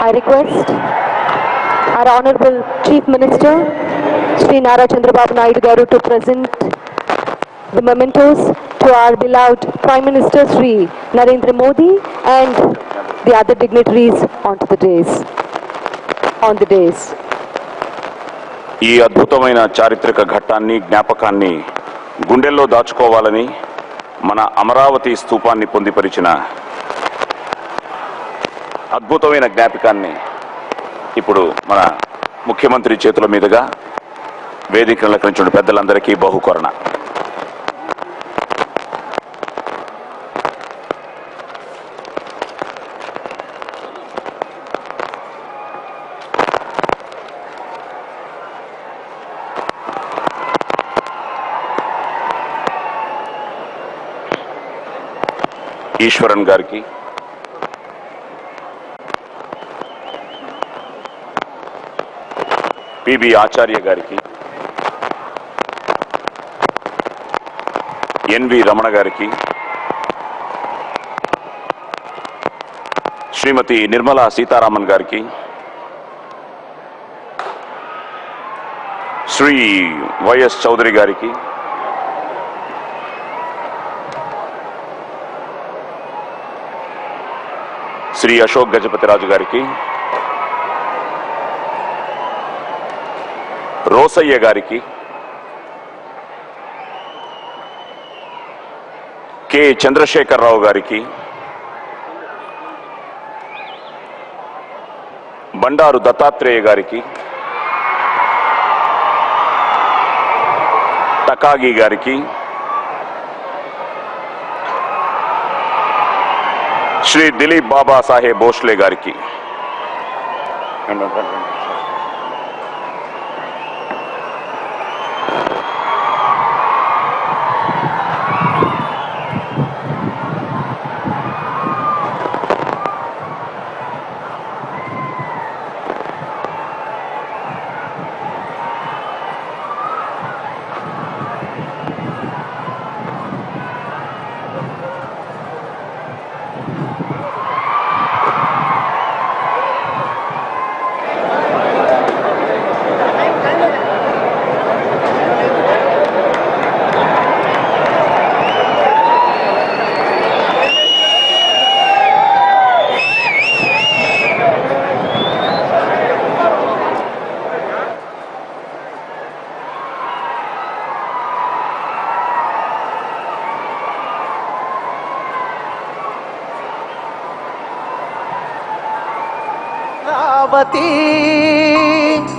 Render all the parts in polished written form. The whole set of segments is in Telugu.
I request our Honorable Chief Minister, Shri Nara Chandrababu Naidu Garu, to present the mementos to our beloved Prime Minister Shri Narendra Modi and the other dignitaries on the days. ఈ అద్భుతమైన చారిత్రక ఘట్టాన్ని జ్ఞాపకాన్ని గుండెల్లో దాచుకోవాలని మన అమరావతి స్తూపాన్ని పొందిపరిచిన అద్భుతమైన జ్ఞాపకాన్ని ఇప్పుడు మన ముఖ్యమంత్రి చేతుల మీదుగా వేదికను అలంకరించిన పెద్దలందరికీ బహుకరణ. ఈశ్వరన్ గారికి, పిబి ఆచార్య గారికి, ఎన్వి రమణ గారికి, శ్రీమతి నిర్మలా సీతారామన్ గారికి, శ్రీ వైఎస్ చౌదరి గారికి, శ్రీ అశోక్ గజపతిరాజు గారికి, రోసయ్య గారికి, కె చంద్రశేఖరరావు గారికి, బండారు దత్తాత్రేయ గారికి, తకాగి గారికి, శ్రీ దిలీప్ బాబా సాహెబ్ భోస్లే గారికి,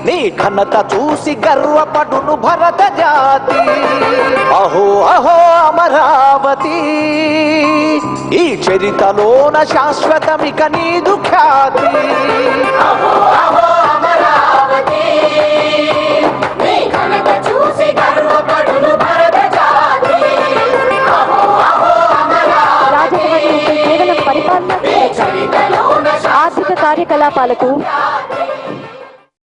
నీ ఘనత చూసి గర్వపడును భరత జాతి. అహో అహో అమరావతి, ఈ చరితలోన శాశ్వతమిక నీదు ఖ్యాతి. అహో అహో అమరావతి, నీ ఘనత చూసి గర్వపడును భరత జాతి. అహో అహో అమరావతి, కేవలం పరిపాలన, ఆర్థిక కార్యకలాపాలకు